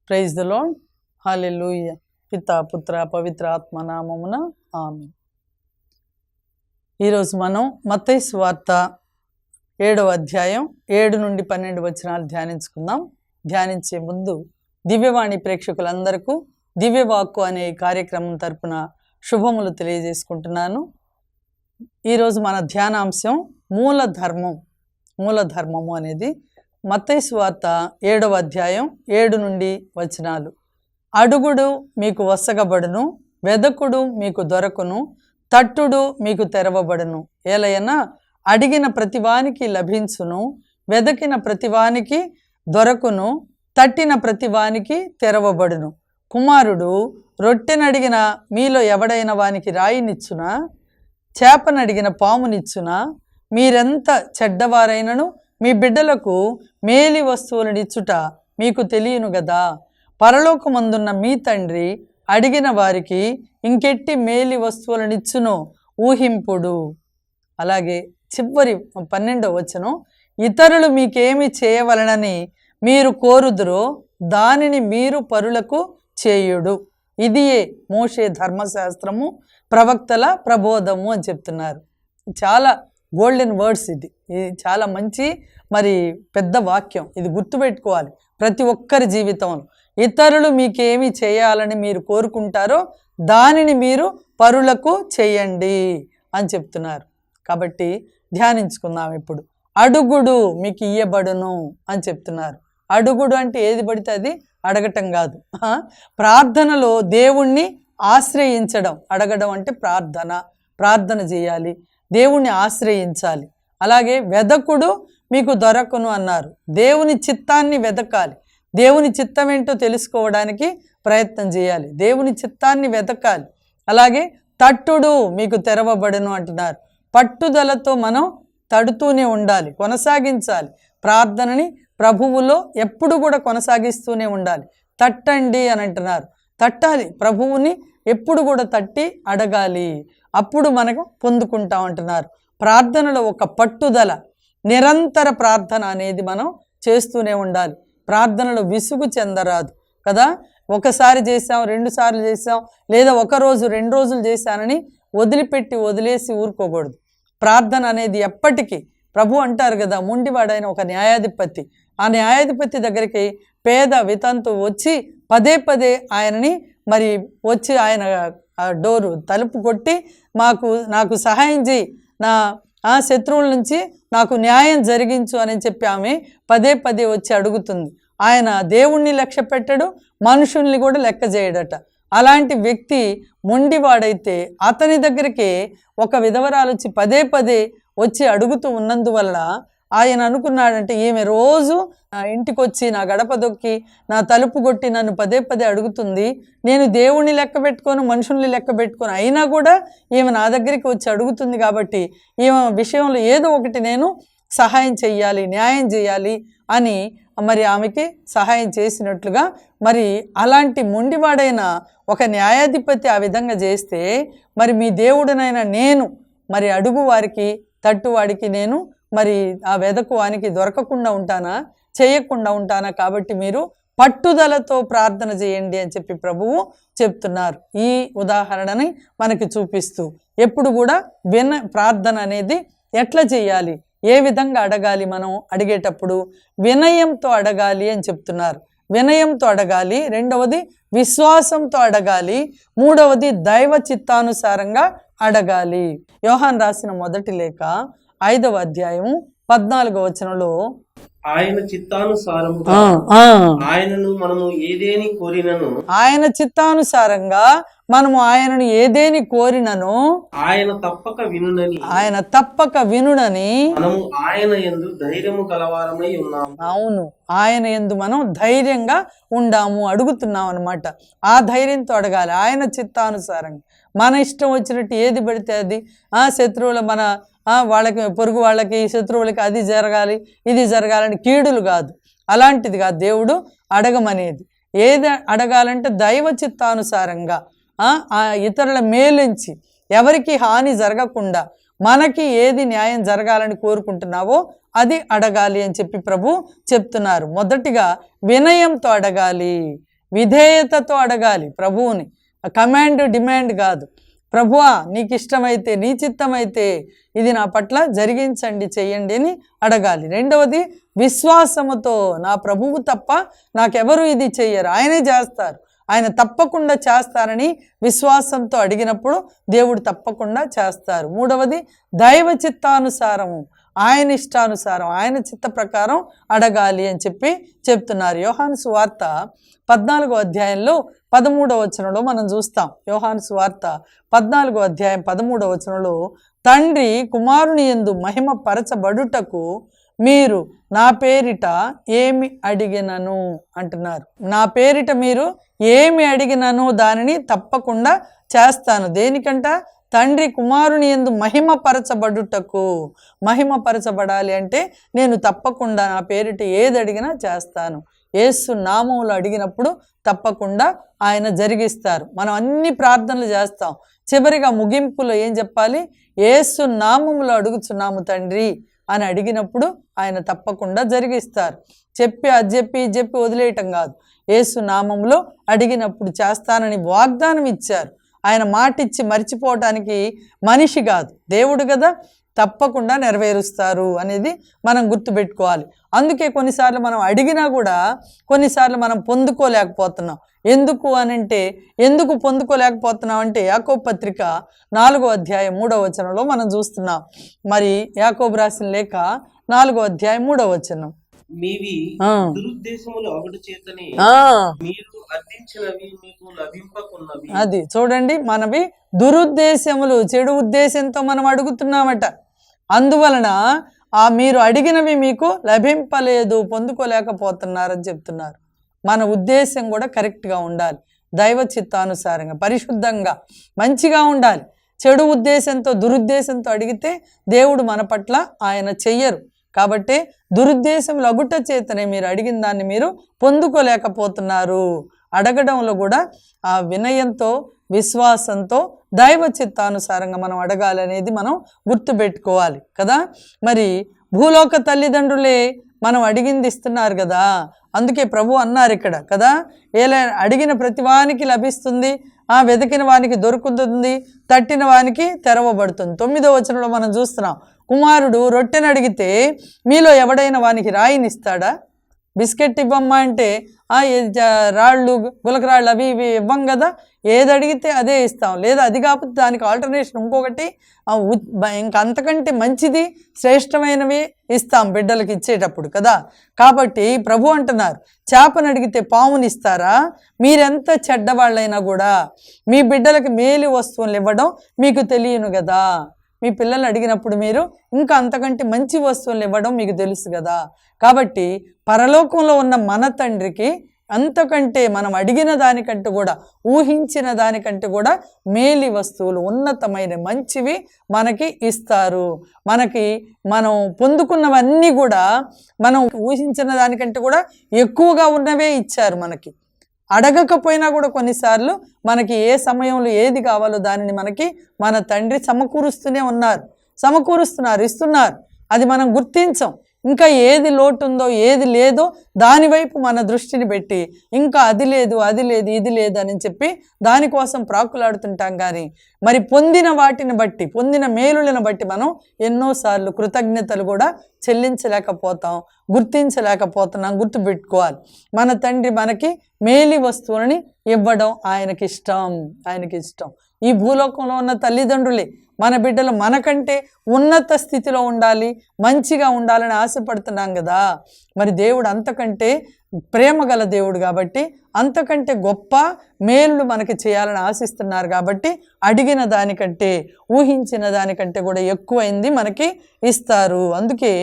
Praise the lord. హల్లెలూయా. పితా పుత్ర పవిత్ర ఆత్మ నామమున ఆమేన్. ఈరోజు మనం మత్తయి సువార్త 7వ అధ్యాయం 7 నుండి 12 వచనాలు ధ్యానించుకుందాం. ధ్యానించే ముందు దివ్యవాణి ప్రేక్షకులందరికీ దివ్యవాక్కు అనే కార్యక్రమం తరపున శుభములు తెలియజేసుకుంటున్నాను. ఈరోజు మన ధ్యానాంశం మూలధర్మము అనేది మత్తయి సువార్త 7వ అధ్యాయం 7 నుండి వచనాలు. అడుగుడు మీకు వసగబడును, వెదకుడు మీకు దొరకును, తట్టుడు మీకు తెరవబడును. ఏలయన అడిగిన ప్రతివానికి లభించును, వెదకిన ప్రతివానికి దొరకును, తట్టిన ప్రతివానికి తెరవబడును. కుమారుడు రొట్టెనడిగిన మీలో ఎవడైన వానికి రాయినిచ్చునా, చేపనడిగిన పామునిచ్చునా? మీరెంత చెడ్డవారైనను మీ బిడ్డలకు మేలి వస్తువులనిచ్చుట మీకు తెలియను గదా. పరలోకమందున్న మీ తండ్రి అడిగిన వారికి ఇంకెట్టి మేలి వస్తువులనిచ్చునో ఊహింపుడు. అలాగే చివరి 12వ వచనం, ఇతరులు మీకేమి చేయవలనని మీరు కోరుదురో దానిని మీరు పరులకు చేయుడు. ఇదియే మోషే ధర్మశాస్త్రము ప్రవక్తల ప్రబోధము అని చెప్తున్నారు. చాలా గోల్డెన్ వర్డ్స్. ఇది చాలా మంచి పెద్ద వాక్యం. ఇది గుర్తుపెట్టుకోవాలి ప్రతి ఒక్కరి జీవితంలో. ఇతరులు మీకేమి చేయాలని మీరు కోరుకుంటారో దానిని మీరు పరులకు చేయండి అని చెప్తున్నారు. కాబట్టి ధ్యానించుకుందాం ఇప్పుడు. అడుగుడు మీకు ఇయ్యబడును అని చెప్తున్నారు. అడుగుడు అంటే ఏది పడితే అది అడగటం కాదు. ప్రార్థనలో దేవుణ్ణి ఆశ్రయించడం. అడగడం అంటే ప్రార్థన చేయాలి, దేవుణ్ణి ఆశ్రయించాలి. అలాగే వెదకుడు మీకు దొరకును అన్నారు. దేవుని చిత్తాన్ని వెదకాలి, దేవుని చిత్తం ఏంటో తెలుసుకోవడానికి ప్రయత్నం చేయాలి, దేవుని చిత్తాన్ని వెతకాలి. అలాగే తట్టుడు మీకు తెరవబడును అంటున్నారు. పట్టుదలతో మనం తడుతూనే ఉండాలి, కొనసాగించాలి. ప్రార్థనని ప్రభువులో ఎప్పుడు కూడా కొనసాగిస్తూనే ఉండాలి. తట్టండి అని అంటున్నారు. తట్టాలి, ప్రభువుని ఎప్పుడు కూడా తట్టి అడగాలి, అప్పుడు మనకు పొందుకుంటాం అంటున్నారు. ప్రార్థనలో ఒక పట్టుదల, నిరంతర ప్రార్థన అనేది మనం చేస్తూనే ఉండాలి. ప్రార్థనలో విసుగు చెందరాదు కదా. ఒకసారి చేసాం, 2 సార్లు చేసాం, లేదా ఒకరోజు 2 రోజులు చేశానని వదిలేసి ఊరుకోకూడదు. ప్రార్థన అనేది ఎప్పటికీ, ప్రభు అంటారు కదా, ముండివాడైన ఒక న్యాయాధిపతి, ఆ న్యాయాధిపతి దగ్గరికి పేద వితంతు వచ్చి పదే ఆయనని వచ్చి ఆయన డోరు తలుపు కొట్టి నాకు సహాయం చేయి, నా శత్రువుల నుంచి నాకు న్యాయం జరిగించు అని చెప్పి ఆమె పదే వచ్చి అడుగుతుంది. ఆయన దేవుణ్ణి లక్ష్య పెట్టడు, మనుషుల్ని కూడా లెక్క చేయడట. అలాంటి వ్యక్తి మొండివాడైతే అతని దగ్గరికి ఒక విధవరాలు వచ్చి పదే వచ్చి అడుగుతూ ఉన్నందువల్ల ఆయన అనుకున్నాడంటే, ఈమె రోజు ఇంటికి వచ్చి నా గడప దొక్కి నా తలుపు కొట్టి నన్ను పదే అడుగుతుంది, నేను దేవుణ్ణి లెక్క పెట్టుకొని మనుషుల్ని లెక్క పెట్టుకొని అయినా కూడా ఈమె నా దగ్గరికి వచ్చి అడుగుతుంది, కాబట్టి ఈమె విషయంలో ఏదో ఒకటి నేను సహాయం చెయ్యాలి, న్యాయం చేయాలి అని ఆమెకి సహాయం చేసినట్లుగా అలాంటి మొండివాడైన ఒక న్యాయాధిపతి ఆ విధంగా చేస్తే మీ దేవుడినైనా నేను అడుగు వారికి తట్టువాడికి నేను ఆ వెదకు వానికి దొరకకుండా ఉంటానా, చేయకుండా ఉంటానా? కాబట్టి మీరు పట్టుదలతో ప్రార్థన చేయండి అని చెప్పి ప్రభువు చెప్తున్నారు. ఈ ఉదాహరణని మనకి చూపిస్తూ ఎప్పుడు కూడా ప్రార్థన అనేది ఎట్లా చేయాలి, ఏ విధంగా అడగాలి, మనం అడిగేటప్పుడు వినయంతో అడగాలి అని చెప్తున్నారు. వినయంతో అడగాలి. 2వది విశ్వాసంతో అడగాలి. 3వది దైవ చిత్తానుసారంగా అడగాలి. యోహాను రాసిన మొదటి లేఖ 5వ అధ్యాయం 14వ వచనంలో, ఆయన చిత్తానుసారముగా ఆయనను మనము ఏదేని కోరినను, ఆయన చిత్తానుసారంగా మనము ఆయనను ఏదేని కోరినను ఆయన తప్పక వినునని మనము ఆయన యందు ధైర్యము గలవారమై ఉన్నాము. అవును, ఆయన యందు మనం ధైర్యంగా ఉండాము, అడుగుతున్నాం అన్నమాట. ఆ ధైర్యంతో అడగాలి. ఆయన చిత్తానుసారంగా. మన ఇష్టం వచ్చినట్టు ఏది పడితే అది, శత్రువుల వాళ్ళకి, పొరుగు వాళ్ళకి, శత్రువులకి అది జరగాలి ఇది జరగాలని కీడులు కాదు, అలాంటిది కాదు దేవుడు అడగమనేది. ఏది అడగాలంటే దైవ చిత్తానుసారంగా, ఇతరుల మేలుంచి ఎవరికి హాని జరగకుండా మనకి ఏది న్యాయం జరగాలని కోరుకుంటున్నావో అది అడగాలి అని చెప్పి ప్రభు చెప్తున్నారు. మొదటిగా వినయంతో అడగాలి. విధేయతతో అడగాలి ప్రభువుని. కమాండ్ డిమాండ్ కాదు. ప్రభువా నీకు ఇష్టమైతే, నీ చిత్తమైతే ఇది నా పట్ల జరిగించండి, చెయ్యండి అని అడగాలి. రెండవది విశ్వాసముతో, నా ప్రభువు తప్ప నాకెవరు ఇది చెయ్యరు, ఆయనే చేస్తారు, ఆయన తప్పకుండా చేస్తారని విశ్వాసంతో అడిగినప్పుడు దేవుడు తప్పకుండా చేస్తారు. మూడవది దైవ చిత్తానుసారము, ఆయన ఇష్టానుసారం, ఆయన చిత్త ప్రకారం అడగాలి అని చెప్తున్నారు. యోహాను సువార్త 14వ అధ్యాయంలో 13వ వచనంలో మనం చూస్తాం. యోహాను సువార్త 14వ అధ్యాయం 13వ వచనంలో, తండ్రి కుమారుని యందు మహిమ పరచబడుటకు మీరు నా పేరిట ఏమి అడిగినను అంటున్నారు. నా పేరిట మీరు ఏమి అడిగినను దానిని తప్పకుండా చేస్తాను. దేనికంట? తండ్రి కుమారుని యందు మహిమపరచబడుటకు. మహిమపరచబడాలి అంటే నేను తప్పకుండా నా పేరిట ఏది అడిగినా చేస్తాను. యేసు నామములో అడిగినప్పుడు తప్పకుండా ఆయన జరిగిస్తారు. మనం అన్ని ప్రార్థనలు చేస్తాం, చివరిగా ముగింపులో ఏం చెప్పాలి? యేసు నామములో అడుగుచున్నాము తండ్రి అని అడిగినప్పుడు ఆయన తప్పకుండా జరిగిస్తారు. అది చెప్పి వదిలేయటం కాదు. యేసు నామములో అడిగినప్పుడు చేస్తానని వాగ్దానం ఇచ్చారు. ఆయన మాట ఇచ్చి మర్చిపోవటానికి మనిషి కాదు, దేవుడు కదా, తప్పకుండా నెరవేరుస్తారు అనేది మనం గుర్తుపెట్టుకోవాలి. అందుకే కొన్నిసార్లు మనం అడిగినా కూడా కొన్నిసార్లు మనం పొందుకోలేకపోతున్నాం. ఎందుకు పొందుకోలేకపోతున్నాం అంటే యాకోబు పత్రిక 4వ అధ్యాయం 3వ వచనంలో మనం చూస్తున్నాం. మరి యాకోబు రాసిన లేఖ 4వ అధ్యాయం 3వ వచనం, మీవి దురుద్దేశములు ఒకటి చేతని మీరు అర్థించినవి మీకు లభింపకున్నవి. అది చూడండి, మనవి దురుద్దేశములు, చెడు ఉద్దేశంతో మనం అడుగుతున్నామట. అందువలన మీరు అడిగినవి మీకు లభింపలేదు, పొందుకోలేకపోతున్నారని చెప్తున్నారు. మన ఉద్దేశం కూడా కరెక్ట్గా ఉండాలి, దైవ చిత్తానుసారంగా పరిశుద్ధంగా మంచిగా ఉండాలి. చెడు ఉద్దేశంతో దురుద్దేశంతో అడిగితే దేవుడు మన పట్ల ఆయన చెయ్యరు. కాబట్టి దురుద్దేశం లగుట చేతనే మీరు అడిగిన దాన్ని మీరు పొందుకోలేకపోతున్నారు. అడగడంలో కూడా ఆ వినయంతో విశ్వాసంతో దైవ చిత్తానుసారంగా మనం అడగాలనేది మనం గుర్తుపెట్టుకోవాలి కదా. మరి భూలోక తల్లిదండ్రులే మనం అడిగింది ఇస్తున్నారు కదా. అందుకే ప్రభు అన్నారు ఇక్కడ కదా, అడిగిన ప్రతి వానికి లభిస్తుంది, వెతికిన వానికి దొరుకుతుంది, తట్టిన వానికి తెరవబడుతుంది. 9వ వచనంలో మనం చూస్తున్నాం, కుమారుడు రొట్టెను అడిగితే మీలో ఎవడైనా వానికి రాయినిస్తాడా? బిస్కెట్ ఇవ్వమ్మా అంటే రాళ్ళు గులకరాళ్ళు అవి ఇవి ఇవ్వం కదా. ఏది అడిగితే అదే ఇస్తాం. లేదా అది కాకపోతే దానికి ఆల్టర్నేషన్ ఇంకొకటి ఇంకా అంతకంటే మంచిది శ్రేష్టమైనవి ఇస్తాం బిడ్డలకి ఇచ్చేటప్పుడు కదా. కాబట్టి ప్రభు అంటున్నారు, చేపను అడిగితే పాముని ఇస్తారా? మీరెంత చెడ్డవాళ్ళైనా కూడా మీ బిడ్డలకి మేలు వస్తువులు ఇవ్వడం మీకు తెలియను కదా. మీ పిల్లలు అడిగినప్పుడు మీరు ఇంకా అంతకంటే మంచి వస్తువులు ఇవ్వడం మీకు తెలుసు కదా. కాబట్టి పరలోకంలో ఉన్న మన తండ్రికి అంతకంటే మనం అడిగిన దానికంటే కూడా ఊహించిన దానికంటే కూడా మేలి వస్తువులు, ఉన్నతమైన మంచివి మనకి ఇస్తారు. మనం పొందుకున్నవన్నీ కూడా మనం ఊహించిన దానికంటే కూడా ఎక్కువగా ఉన్నవే ఇచ్చారు మనకి. అడగకపోయినా కూడా కొన్నిసార్లు మనకి ఏ సమయంలో ఏది కావాలో దానిని మనకి మన తండ్రి సమకూరుస్తున్నారు, ఇస్తున్నారు. అది మనం గుర్తించం. ఇంకా ఏది లోటు ఉందో ఏది లేదో దానివైపు మన దృష్టిని పెట్టి ఇంకా అది లేదు ఇది లేదు అని చెప్పి దానికోసం ప్రాకులాడుతుంటాం. కానీ మరి పొందిన వాటిని బట్టి, పొందిన మేలులను బట్టి మనం ఎన్నోసార్లు కృతజ్ఞతలు కూడా చెల్లించలేకపోతాం, గుర్తించలేకపోతున్నాం. గుర్తుపెట్టుకోవాలి, మన తండ్రి మనకి మేలి వస్తువులని ఇవ్వడం ఆయనకి ఇష్టం. ఈ భూలోకంలో ఉన్న తల్లిదండ్రులే మన బిడ్డలు మనకంటే ఉన్నత స్థితిలో ఉండాలి, మంచిగా ఉండాలని ఆశపడుతున్నాం కదా. మరి దేవుడు అంతకంటే ప్రేమ గల దేవుడు కాబట్టి అంతకంటే గొప్ప మేలులు మనకి చేయాలని ఆశిస్తున్నారు. కాబట్టి అడిగిన దానికంటే ఊహించిన దానికంటే కూడా ఎక్కువైంది మనకి ఇస్తారు. అందుకే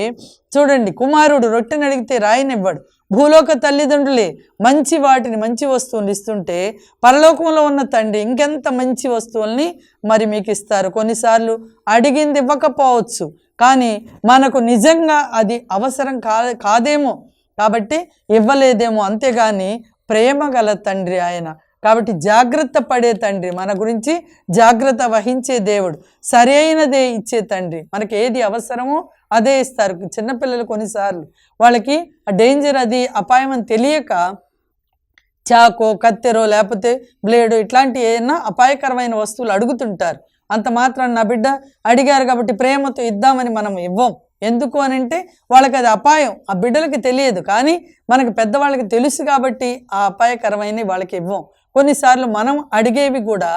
చూడండి, కుమారుడు రొట్టెని అడిగితే రాయినివ్వడు. భూలోక తల్లిదండ్రులే మంచి వస్తువులు ఇస్తుంటే పరలోకంలో ఉన్న తండ్రి ఇంకెంత మంచి వస్తువుల్ని మరి మీకు ఇస్తారు. కొన్నిసార్లు అడిగింది ఇవ్వకపోవచ్చు, కానీ మనకు నిజంగా అది అవసరం కాదేమో కాబట్టి ఇవ్వలేదేమో. అంతేగాని ప్రేమ గల తండ్రి ఆయన. కాబట్టి జాగ్రత్త పడే తండ్రి, మన గురించి జాగ్రత్త వహించే దేవుడు, సరైనదే ఇచ్చే తండ్రి. మనకి ఏది అవసరమో అదే ఇస్తారు. చిన్నపిల్లలు కొన్నిసార్లు వాళ్ళకి ఆ డేంజర్, అది అపాయం అని తెలియక చాకో, కత్తెరో, లేకపోతే బ్లేడు ఇట్లాంటి ఏదైనా అపాయకరమైన వస్తువులు అడుగుతుంటారు. అంత మాత్రం నా బిడ్డ అడిగారు కాబట్టి ప్రేమతో ఇద్దామని మనం ఇవ్వం. ఎందుకు అని అంటే వాళ్ళకి అది అపాయం, ఆ బిడ్డలకి తెలియదు, కానీ మనకి పెద్దవాళ్ళకి తెలుసు కాబట్టి ఆ అపాయకరమైనవి వాళ్ళకి ఇవ్వం. కొన్నిసార్లు మనం అడిగేవి కూడా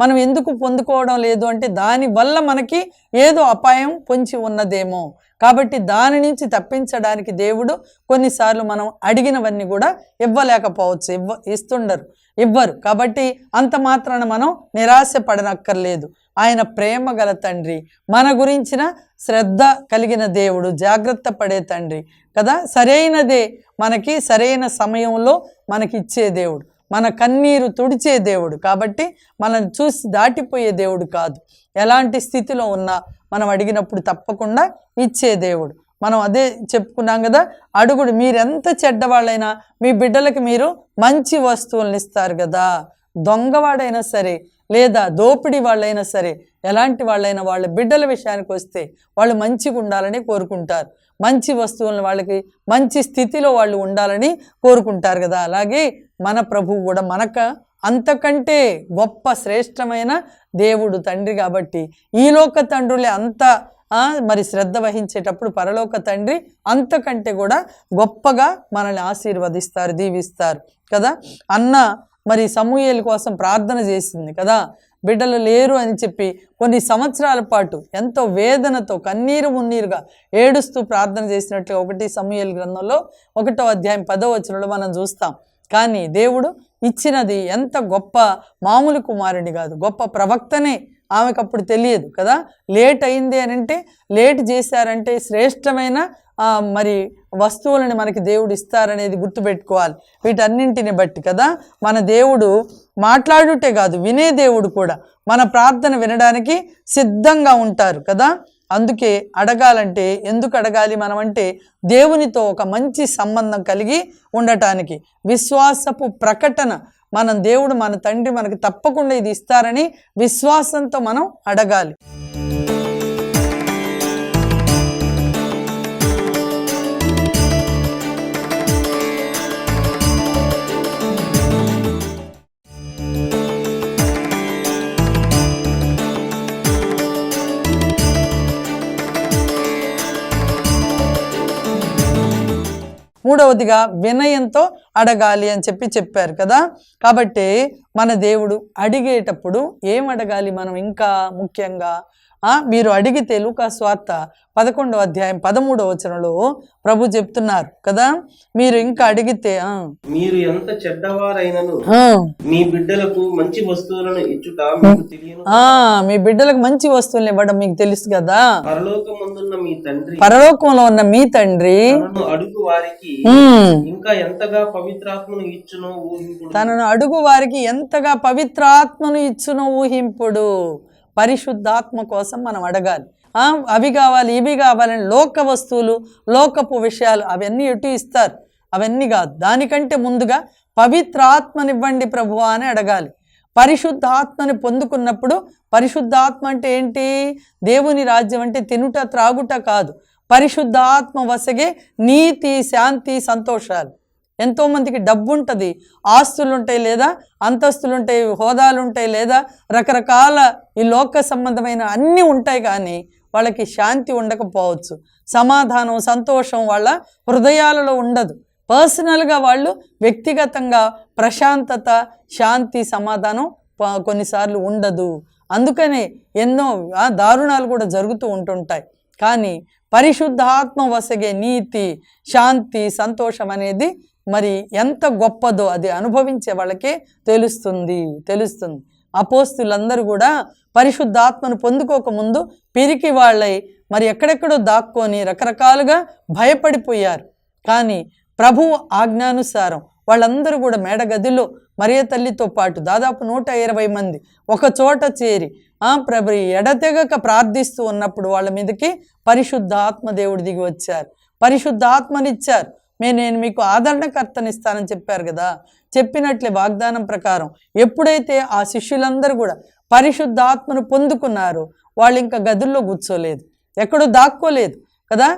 మనం ఎందుకు పొందుకోవడం లేదు అంటే దానివల్ల మనకి ఏదో అపాయం పొంచి ఉన్నదేమో. కాబట్టి దాని నుంచి తప్పించడానికి దేవుడు కొన్నిసార్లు మనం అడిగినవన్నీ కూడా ఇవ్వలేకపోవచ్చు, ఇవ్వరు. కాబట్టి అంత మాత్రాన మనం నిరాశ పడనక్కర్లేదు. ఆయన ప్రేమ గల తండ్రి, మన గురించిన శ్రద్ధ కలిగిన దేవుడు, జాగ్రత్త పడే తండ్రి కదా. సరైనదే మనకి సరైన సమయంలో మనకిచ్చే దేవుడు, మన కన్నీరు తుడిచే దేవుడు. కాబట్టి మనల్ని చూసి దాటిపోయే దేవుడు కాదు. ఎలాంటి స్థితిలో ఉన్నా మనం అడిగినప్పుడు తప్పకుండా ఇచ్చే దేవుడు. మనం అదే చెప్పుకున్నాం కదా, అడుగుడు. మీరెంత చెడ్డవాళ్ళైనా మీ బిడ్డలకి మీరు మంచి వస్తువులను ఇస్తారు కదా. దొంగవాడైనా సరే లేదా దోపిడీ వాళ్ళైనా సరే, ఎలాంటి వాళ్ళైనా వాళ్ళ బిడ్డల విషయానికి వస్తే వాళ్ళు మంచిగా ఉండాలని కోరుకుంటారు. మంచి వస్తువులను వాళ్ళకి మంచి స్థితిలో వాళ్ళు ఉండాలని కోరుకుంటారు కదా. అలాగే మన ప్రభువు కూడా మనకు అంతకంటే గొప్ప శ్రేష్టమైన దేవుడు తండ్రి. కాబట్టి ఈ లోక తండ్రులే అంత మరి శ్రద్ధ వహించేటప్పుడు పరలోక తండ్రి అంతకంటే కూడా గొప్పగా మనల్ని ఆశీర్వదిస్తారు, దీవిస్తారు కదా. అన్న మరి సమూయేలు కోసం ప్రార్థన చేసింది కదా, బిడ్డలు లేరు అని చెప్పి కొన్ని సంవత్సరాల పాటు ఎంతో వేదనతో కన్నీరు మున్నీరుగా ఏడుస్తూ ప్రార్థన చేసినట్లుగా 1 సమూయేలు గ్రంథంలో 1వ అధ్యాయం 10వ వచనంలో మనం చూస్తాం. కానీ దేవుడు ఇచ్చినది ఎంత గొప్ప మామూలు కుమారుని కాదు, గొప్ప ప్రవక్తనే. ఆమెకు అప్పుడు తెలియదు కదా, లేట్ అయింది అని అంటే, లేట్ చేశారంటే శ్రేష్టమైన మరి వస్తువులను మనకి దేవుడు ఇస్తారనేది గుర్తుపెట్టుకోవాలి. వీటన్నింటిని బట్టి కదా మన దేవుడు మాట్లాడుటే కాదు, వినే దేవుడు కూడా. మన ప్రార్థన వినడానికి సిద్ధంగా ఉంటారు కదా. అందుకే అడగాలంటే ఎందుకు అడగాలి మనం అంటే, దేవునితో ఒక మంచి సంబంధం కలిగి ఉండటానికి, విశ్వాసపు ప్రకటన. మనం దేవుడు, మన తండ్రి మనకి తప్పకుండా ఇది ఇస్తారని విశ్వాసంతో మనం అడగాలి. మూడవదిగా వినయంతో అడగాలి అని చెప్పారు కదా. కాబట్టి మన దేవుడు అడిగేటప్పుడు ఏం అడగాలి మనం? ఇంకా ముఖ్యంగా మీరు అడిగితే లూకా సువార్త 11వ అధ్యాయం 13వ వచనంలో ప్రభు చెప్తున్నారు కదా, మీరు ఇంకా అడిగితే మీరు ఎంత చెడ్డవారైనను మీ బిడ్డలకు మంచి వస్తువులను ఇచ్చుట మీకు తెలియను. మీ బిడ్డలకు మంచి వస్తువులను ఇవ్వడం మీకు తెలుసు కదా. పరలోకంలో ఉన్న మీ తండ్రి అడుగు వారికి ఇంకా ఎంతగా పవిత్రాత్మను ఇచ్చునో ఊహింపుడు. తనను అడుగు వారికి ఎంతగా పవిత్రాత్మను ఇచ్చునో ఊహింపుడు. పరిశుద్ధాత్మ కోసం మనం అడగాలి. అవి కావాలి, ఇవి కావాలని లోక వస్తువులు, లోకపు విషయాలు అవన్నీ ఎటు ఇస్తారు? అవన్నీ కాదు. దానికంటే ముందుగా పవిత్రాత్మనివ్వండి ప్రభువా అని అడగాలి. పరిశుద్ధాత్మని పొందుకున్నప్పుడు, పరిశుద్ధాత్మ అంటే ఏంటి? దేవుని రాజ్యం అంటే తినుట త్రాగుట కాదు. పరిశుద్ధాత్మ వసగే నీతి, శాంతి, సంతోషాలు. ఎంతోమందికి డబ్బు ఉంటుంది, ఆస్తులు ఉంటాయి, లేదా అంతస్తులు ఉంటాయి, హోదాలు ఉంటాయి, లేదా రకరకాల ఈ లోక సంబంధమైన అన్నీ ఉంటాయి, కానీ వాళ్ళకి శాంతి ఉండకపోవచ్చు, సమాధానం, సంతోషం వాళ్ళ హృదయాలలో ఉండదు. పర్సనల్గా వాళ్ళు వ్యక్తిగతంగా ప్రశాంతత, శాంతి, సమాధానం కొన్నిసార్లు ఉండదు. అందుకనే ఎన్నో దారుణాలు కూడా జరుగుతూ ఉంటుంటాయి. కానీ పరిశుద్ధాత్మ వసగే నీతి, శాంతి, సంతోషం అనేది మరి ఎంత గొప్పదో అది అనుభవించే వాళ్ళకే తెలుస్తుంది. అపోస్తులందరూ కూడా పరిశుద్ధాత్మను పొందుకోకముందు పిరికి వాళ్ళై మరి ఎక్కడెక్కడో దాక్కొని రకరకాలుగా భయపడిపోయారు. కానీ ప్రభువు ఆజ్ఞానుసారం వాళ్ళందరూ కూడా మేడగదిలో మరియ తల్లితో పాటు దాదాపు 120 మంది ఒక చోట చేరి ప్రభు ఎడతెగక ప్రార్థిస్తూ ఉన్నప్పుడు వాళ్ళ మీదకి పరిశుద్ధాత్మ దేవుడు దిగి వచ్చారు, పరిశుద్ధాత్మనిచ్చారు. నేను మీకు ఆదరణకర్తనిస్తానని చెప్పారు కదా. చెప్పినట్లే వాగ్దానం ప్రకారం ఎప్పుడైతే ఆ శిష్యులందరూ కూడా పరిశుద్ధాత్మను పొందుకున్నారో వాళ్ళు ఇంకా గదుల్లో కూర్చోలేదు, ఎక్కడో దాక్కోలేదు. కదా.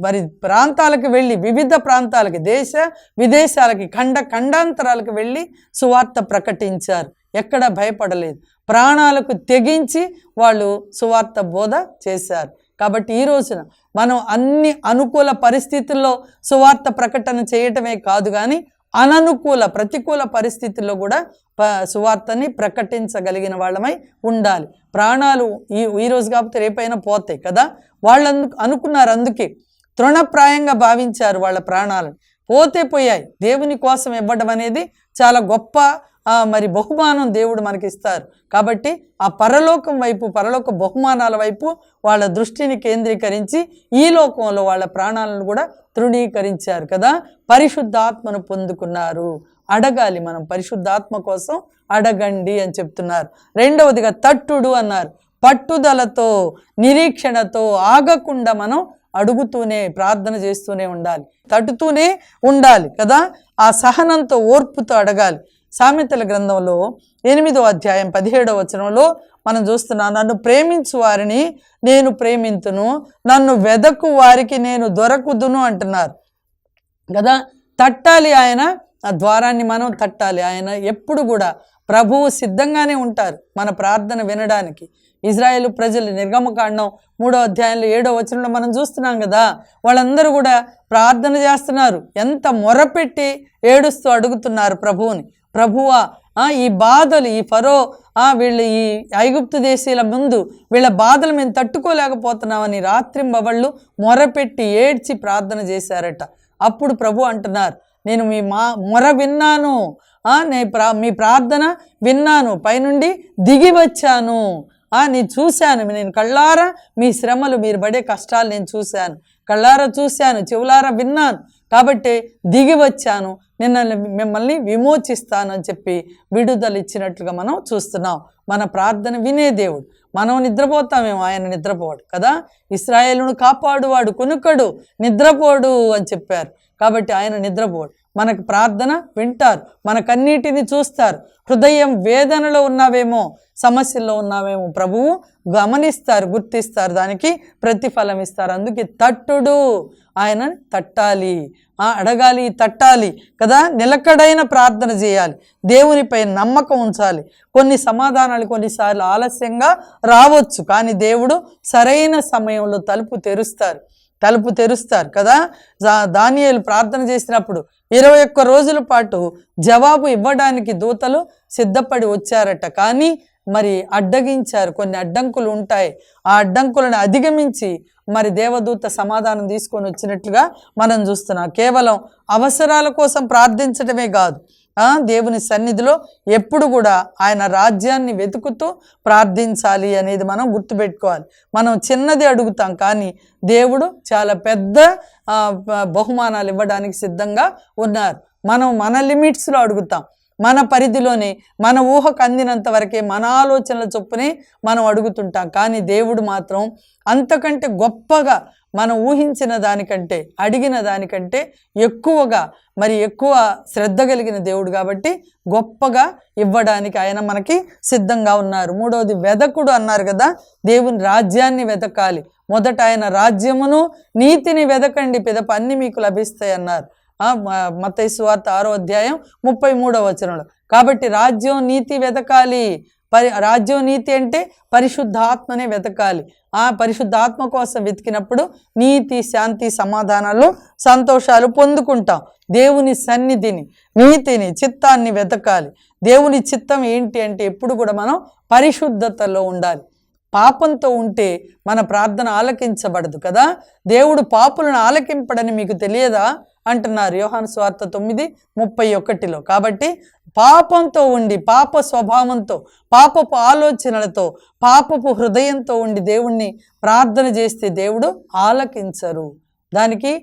మరి ప్రాంతాలకు వెళ్ళి, వివిధ ప్రాంతాలకి, దేశ విదేశాలకి, ఖండాంతరాలకు వెళ్ళి సువార్త ప్రకటించారు. ఎక్కడ భయపడలేదు, ప్రాణాలకు తెగించి వాళ్ళు సువార్త బోధ చేశారు. కాబట్టి ఈ రోజున మనం అన్ని అనుకూల పరిస్థితుల్లో సువార్త ప్రకటన చేయటమే కాదు, కానీ ప్రతికూల పరిస్థితుల్లో కూడా సువార్తని ప్రకటించగలిగిన వాళ్ళమై ఉండాలి. ప్రాణాలు ఈ రోజు కాకపోతే రేపైనా పోతాయి కదా. వాళ్ళు అనుకున్నారు, అందుకే తృణప్రాయంగా భావించారు వాళ్ళ ప్రాణాలను. పోతే పోయాయి, దేవుని కోసం ఇవ్వడం అనేది చాలా గొప్ప మరి బహుమానం దేవుడు మనకి ఇస్తారు. కాబట్టి ఆ పరలోకం వైపు, పరలోక బహుమానాల వైపు వాళ్ళ దృష్టిని కేంద్రీకరించి ఈ లోకంలో వాళ్ళ ప్రాణాలను కూడా తృణీకరించారు కదా. పరిశుద్ధాత్మను పొందుకున్నారు. అడగాలి, మనం పరిశుద్ధాత్మ కోసం అడగండి అని చెప్తున్నారు. రెండవదిగా తట్టుడు అన్నారు. పట్టుదలతో, నిరీక్షణతో, ఆగకుండా మనం అడుగుతూనే, ప్రార్థన చేస్తూనే ఉండాలి, తట్టుతూనే ఉండాలి కదా. ఆ సహనంతో, ఓర్పుతో అడగాలి. సామెతల గ్రంథంలో 8వ అధ్యాయం 17వ వచనంలో మనం చూస్తున్నాం, నన్ను ప్రేమించు వారిని నేను ప్రేమింతును, నన్ను వెదకు వారికి నేను దొరకుదును అంటున్నారు కదా. తట్టాలి, ఆయన ఆ ద్వారాన్ని మనం తట్టాలి. ఆయన ఎప్పుడు కూడా ప్రభువు సిద్ధంగానే ఉంటారు మన ప్రార్థన వినడానికి. ఇజ్రాయేలు ప్రజలు నిర్గమకాండం 3వ అధ్యాయంలో 7వ వచనంలో మనం చూస్తున్నాం కదా. వాళ్ళందరూ కూడా ప్రార్థన చేస్తున్నారు, ఎంత మొరపెట్టి ఏడుస్తూ అడుగుతున్నారు ప్రభువుని. ప్రభువా, ఈ బాధలు, ఈ ఫరో వీళ్ళు ఈ ఐగుప్తు దేశీయుల ముందు వీళ్ళ బాధలు మేము తట్టుకోలేకపోతున్నామని రాత్రింబవళ్ళు మొరపెట్టి ఏడ్చి ప్రార్థన చేశారట. అప్పుడు ప్రభు అంటున్నారు, నేను మీ మొర విన్నాను, మీ ప్రార్థన విన్నాను, పైనుండి దిగి వచ్చాను, నేను చూశాను, నేను కళ్ళారా మీ శ్రమలు, మీరు పడే కష్టాలు నేను చూశాను, కళ్ళారా చూశాను, చెవులారా విన్నాను, కాబట్టి దిగి వచ్చాను, మిమ్మల్ని విమోచిస్తాను అని చెప్పి విడుదల ఇచ్చినట్లుగా మనం చూస్తున్నాం. మన ప్రార్థన వినే దేవుడు. మనం నిద్రపోతామేమో, ఆయన నిద్రపోడు కదా. ఇశ్రాయేలును కాపాడువాడు కునుకడు, నిద్రపోడు అని చెప్పారు. కాబట్టి ఆయన నిద్రపోడు. మనకు ప్రార్థన వింటారు, మనకన్నిటిని చూస్తారు. హృదయం వేదనలో ఉన్నావేమో, సమస్యల్లో ఉన్నావేమో ప్రభువు గమనిస్తారు, గుర్తిస్తారు, దానికి ప్రతిఫలం ఇస్తారు. అందుకే తట్టుడు, ఆయన తట్టాలి, అడగాలి, తట్టాలి కదా. నిలకడైన ప్రార్థన చేయాలి, దేవునిపై నమ్మకం ఉంచాలి. కొన్ని సమాధానాలు కొన్నిసార్లు ఆలస్యంగా రావచ్చు, కానీ దేవుడు సరైన సమయంలో తలుపు తెరుస్తారు కదా. దానియేలు ప్రార్థన చేసినప్పుడు 21 రోజుల పాటు జవాబు ఇవ్వడానికి దూతలు సిద్ధపడి వచ్చారట, కానీ మరి అడ్డగించారు. కొన్ని అడ్డంకులు ఉంటాయి, ఆ అడ్డంకులను అధిగమించి మరి దేవదూత సమాధానం తీసుకొని వచ్చినట్లుగా మనం చూస్తున్నాం. కేవలం అవసరాల కోసం ప్రార్థించడమే కాదు, దేవుని సన్నిధిలో ఎప్పుడు కూడా ఆయన రాజ్యాన్ని వెతుకుతూ ప్రార్థించాలి అనేది మనం గుర్తుపెట్టుకోవాలి. మనం చిన్నది అడుగుతాం, కానీ దేవుడు చాలా పెద్ద బహుమానాలు ఇవ్వడానికి సిద్ధంగా ఉన్నారు. మనం మన లిమిట్స్లో అడుగుతాం, మన పరిధిలోనే, మన ఊహకు అందినంత వరకే, మన ఆలోచనల చొప్పునే మనం అడుగుతుంటాం. కానీ దేవుడు మాత్రం అంతకంటే గొప్పగా, మనం ఊహించిన దానికంటే, అడిగిన దానికంటే ఎక్కువగా, మరి ఎక్కువ శ్రద్ధ కలిగిన దేవుడు కాబట్టి గొప్పగా ఇవ్వడానికి ఆయన మనకి సిద్ధంగా ఉన్నారు. మూడవది వెదకుడు అన్నారు కదా. దేవుని రాజ్యాన్ని వెతకాలి. మొదట ఆయన రాజ్యమును నీతిని వెదకండి, పిదప అన్ని మీకు లభిస్తాయి అన్నారు. మత్తయి సువార్త 6వ అధ్యాయం 33వ వచనంలో. కాబట్టి రాజ్యం నీతి వెతకాలి. రాజ్యం నీతి అంటే పరిశుద్ధాత్మనే వెతకాలి. ఆ పరిశుద్ధాత్మ కోసం వెతికినప్పుడు నీతి, శాంతి, సమాధానాలు, సంతోషాలు పొందుకుంటాం. దేవుని సన్నిధిని, నీతిని, చిత్తాన్ని వెతకాలి. దేవుని చిత్తం ఏంటి అంటే ఎప్పుడు కూడా మనం పరిశుద్ధతలో ఉండాలి. పాపంతో ఉంటే మన ప్రార్థన ఆలకించబడదు కదా. దేవుడు పాపులను ఆలకింపడని మీకు తెలియదా అంటున్నారు యోహాను సువార్త 9:31. కాబట్టి పాపంతో ఉండి, పాప స్వభావంతో, పాపపు ఆలోచనలతో, పాపపు హృదయంతో ఉండి దేవుణ్ణి ప్రార్థన చేస్తే దేవుడు ఆలకించరు. దానికి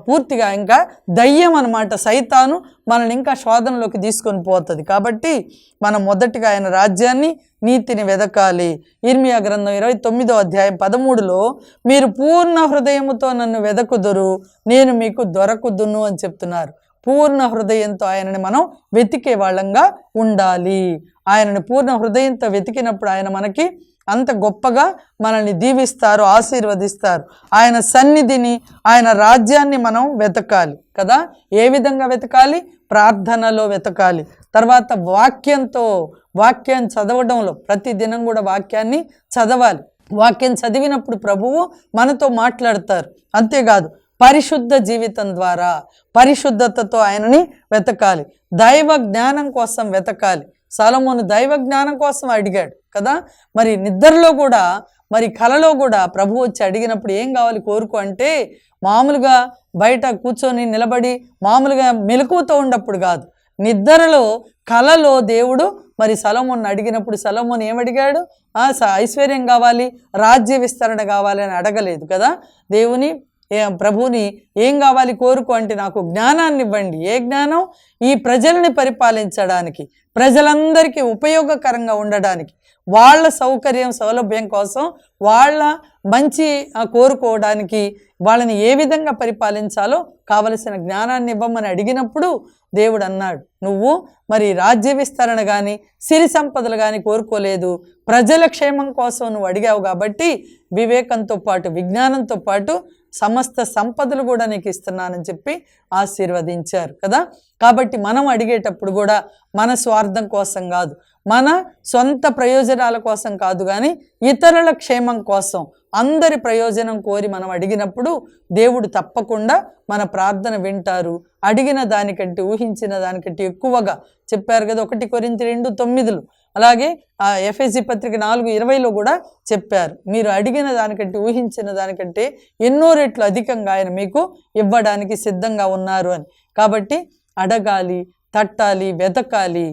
పూర్తిగా ఇంకా దయ్యం అన్నమాట, సైతాను మనల్ని ఇంకా శోధనలోకి తీసుకొని పోతుంది. కాబట్టి మనం మొదటిగా ఆయన రాజ్యాన్ని, నీతిని వెదకాలి. ఇర్మియా గ్రంథం 29వ అధ్యాయం 13లో మీరు పూర్ణ హృదయముతో నన్ను వెదకుదురు, నేను మీకు దొరకుదును అని చెప్తున్నారు. పూర్ణ హృదయంతో ఆయనని మనం వెతికే వాళ్ళంగా ఉండాలి. ఆయనని పూర్ణ హృదయంతో వెతికినప్పుడు ఆయన మనకి అంత గొప్పగా మనల్ని దీవిస్తారు, ఆశీర్వదిస్తారు. ఆయన సన్నిధిని, ఆయన రాజ్యాన్ని మనం వెతకాలి కదా. ఏ విధంగా వెతకాలి? ప్రార్థనలో వెతకాలి. తర్వాత వాక్యం చదవడంలో, ప్రతి దినం కూడా వాక్యాన్ని చదవాలి. వాక్యం చదివినప్పుడు ప్రభువు మనతో మాట్లాడతారు. అంతేకాదు పరిశుద్ధ జీవితం ద్వారా పరిశుద్ధతతో ఆయనని వెతకాలి. దైవ జ్ఞానం కోసం వెతకాలి. సొలొమోను దైవ జ్ఞానం కోసం అడిగాడు కదా. మరి నిద్రలో కూడా, మరి కలలో కూడా ప్రభు వచ్చి అడిగినప్పుడు ఏం కావాలి కోరుకో అంటే, మామూలుగా బయట కూర్చొని నిలబడి మామూలుగా మెలకువతో ఉన్నప్పుడు కాదు, నిద్రలో కలలో దేవుడు మరి సొలొమోను అడిగినప్పుడు సొలొమోను ఏమడిగాడు? ఐశ్వర్యం కావాలి, రాజ్య విస్తరణ కావాలి అని అడగలేదు కదా. ప్రభుని ఏం కావాలి కోరుకో అంటే, నాకు జ్ఞానాన్ని ఇవ్వండి. ఏ జ్ఞానం? ఈ ప్రజల్ని పరిపాలించడానికి, ప్రజలందరికీ ఉపయోగకరంగా ఉండడానికి, వాళ్ళ సౌకర్యం సౌలభ్యం కోసం, వాళ్ళ మంచి కోరుకోవడానికి, వాళ్ళని ఏ విధంగా పరిపాలించాలో కావలసిన జ్ఞానాన్ని ఇవ్వమని అడిగినప్పుడు దేవుడు అన్నాడు, నువ్వు మరి రాజ్య విస్తరణ కానీ సిరి సంపదలు కానీ కోరుకోలేదు, ప్రజల క్షేమం కోసం నువ్వు అడిగావు కాబట్టి వివేకంతో పాటు విజ్ఞానంతో పాటు సమస్త సంపదలు కూడా నీకు ఇస్తున్నానని చెప్పి ఆశీర్వదించారు కదా. కాబట్టి మనం అడిగేటప్పుడు కూడా మన స్వార్థం కోసం కాదు, మన సొంత ప్రయోజనాల కోసం కాదు, కానీ ఇతరుల క్షేమం కోసం, అందరి ప్రయోజనం కోరి మనం అడిగినప్పుడు దేవుడు తప్పకుండా మన ప్రార్థన వింటారు. అడిగిన దానికంటే, ఊహించిన దానికంటే ఎక్కువగా చెప్పారు కదా 1 కొరింథీ 2:9. అలాగే ఎఫెసీ పత్రిక 4:20లో కూడా చెప్పారు, మీరు అడిగిన దానికంటే, ఊహించిన దానికంటే ఎన్నో రెట్లు అధికంగా ఆయన మీకు ఇవ్వడానికి సిద్ధంగా ఉన్నారు అని. కాబట్టి అడగాలి, తట్టాలి, వెతకాలి.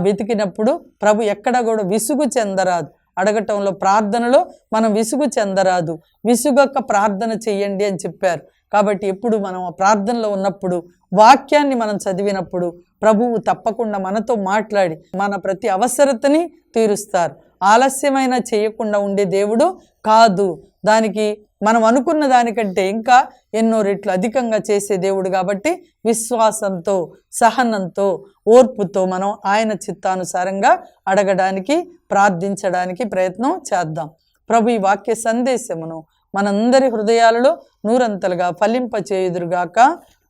వెతికినప్పుడు ప్రభు ఎక్కడ కూడా విసుగు చెందరాదు. అడగటంలో, ప్రార్థనలో మనం విసుగు చెందరాదు. విసుగొక్క ప్రార్థన చెయ్యండి అని చెప్పారు. కాబట్టి ఎప్పుడు మనం ప్రార్థనలో ఉన్నప్పుడు, వాక్యాన్ని మనం చదివినప్పుడు ప్రభువు తప్పకుండా మనతో మాట్లాడి మన ప్రతి అవసరతని తీరుస్తారు. ఆలస్యమైన చేయకుండా ఉండే దేవుడు కాదు, దానికి మనం అనుకున్న దానికంటే ఇంకా ఎన్నో రెట్లు అధికంగా చేసే దేవుడు. కాబట్టి విశ్వాసంతో, సహనంతో, ఓర్పుతో మనం ఆయన చిత్తానుసారంగా అడగడానికి, ప్రార్థించడానికి ప్రయత్నం చేద్దాం. ప్రభు ఈ వాక్య సందేశమును మనందరి హృదయాలలో నూరంతలుగా ఫలింపచేయుదురుగాక.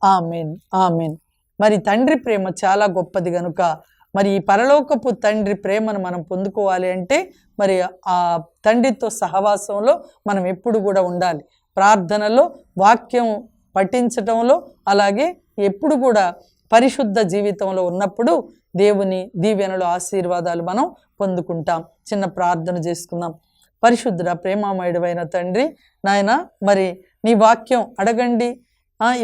ఆమేన్, ఆమేన్. మరి తండ్రి ప్రేమ చాలా గొప్పది కనుక, మరి ఈ పరలోకపు తండ్రి ప్రేమను మనం పొందుకోవాలి అంటే, మరి ఆ తండ్రితో సహవాసంలో మనం ఎప్పుడు కూడా ఉండాలి. ప్రార్థనలో, వాక్యం పఠించటంలో, అలాగే ఎప్పుడు కూడా పరిశుద్ధ జీవితంలో ఉన్నప్పుడు దేవుని దీవెనలు, ఆశీర్వాదాలు మనం పొందుకుంటాం. చిన్న ప్రార్థన చేసుకుందాం. పరిశుద్ధుడ, ప్రేమామయుడైన తండ్రి, నాయన, మరి నీ వాక్యం అడగండి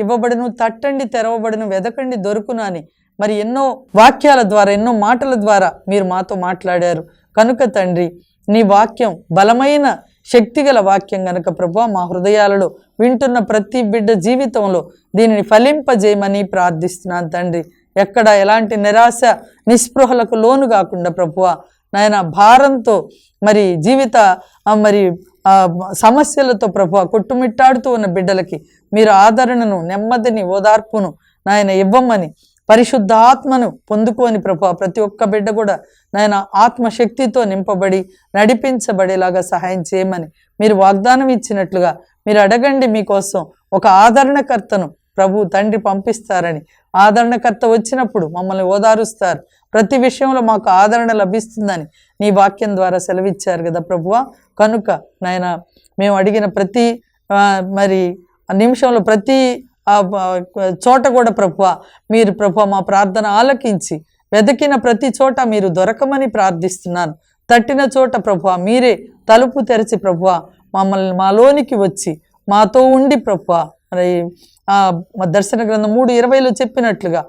ఇవ్వబడును, తట్టండి తెరవబడును, వెదకండి దొరుకును అని మరి ఎన్నో వాక్యాల ద్వారా, ఎన్నో మాటల ద్వారా మీరు మాతో మాట్లాడారు కనుక తండ్రి, నీ వాక్యం బలమైన శక్తిగల వాక్యం గనుక ప్రభువా, మా హృదయాలలో వింటున్న ప్రతి బిడ్డ జీవితంలో దీనిని ఫలింపజేయమని ప్రార్థిస్తున్నాను తండ్రి. ఎక్కడ ఎలాంటి నిరాశ, నిస్పృహలకు లోను కాకుండా ప్రభువా నాయన, భారంతో మరి జీవిత సమస్యలతో ప్రభువా కొట్టుమిట్టాడుతూ ఉన్న బిడ్డలకి మీరు ఆదరణను, నెమ్మదిని, ఓదార్పును నాయన ఇవ్వమని, పరిశుద్ధాత్మను పొందుకొని ప్రభువా ప్రతి ఒక్క బిడ్డ కూడా నాయన ఆత్మశక్తితో నింపబడి నడిపించబడేలాగా సహాయం చేయమని మీరు వాగ్దానం ఇచ్చినట్లుగా మీరు అడగండి, మీకోసం ఒక ఆదరణకర్తను ప్రభు తండ్రి పంపిస్తారని. ఆదరణకర్త వచ్చినప్పుడు మమ్మల్ని ఓదారుస్తారు, ప్రతి విషయంలో మాకు ఆదరణ లభిస్తుందని నీ వాక్యం ద్వారా సెలవిచ్చారు కదా ప్రభువా. కనుక నాయన, మేము అడిగిన ప్రతి మరి నిమిషంలో, ప్రతి చోట కూడా ప్రభువా మీరు ప్రభువా మా ప్రార్థన ఆలకించి, వెతికిన ప్రతి చోట మీరు దొరకమని ప్రార్థిస్తున్నాను. తట్టిన చోట ప్రభువా మీరే తలుపు తెరిచి ప్రభువా మమ్మల్ని మాలోనికి వచ్చి మాతో ఉండి ప్రభువా, మరి దర్శన గ్రంథం 3:20లో చెప్పినట్లుగా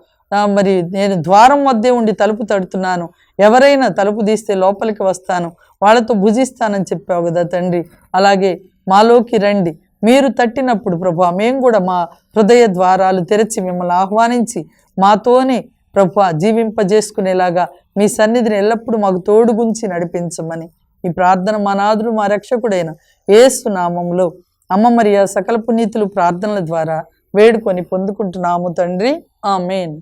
మరి నేను ద్వారం వద్దే ఉండి తలుపు తడుతున్నాను, ఎవరైనా తలుపు తీస్తే లోపలికి వస్తాను, వాళ్ళతో భుజిస్తానని చెప్పావు కదా తండ్రి. అలాగే మాలోకి రండి, మీరు తట్టినప్పుడు ప్రభువా మేము కూడా మా హృదయ ద్వారాలు తెరిచి మిమ్మల్ని ఆహ్వానించి మాతోనే ప్రభువా జీవింపజేసుకునేలాగా మీ సన్నిధిని ఎల్లప్పుడూ మాకు తోడుగుంచి నడిపించమని ఈ ప్రార్థన మా నాథుడు, మా రక్షకుడైన యేసు నామములో అమ్మ మరియ సకల పునీతులు ప్రార్థనల ద్వారా వేడుకొని పొందుకుంటున్నాము తండ్రి. ఆమేన్.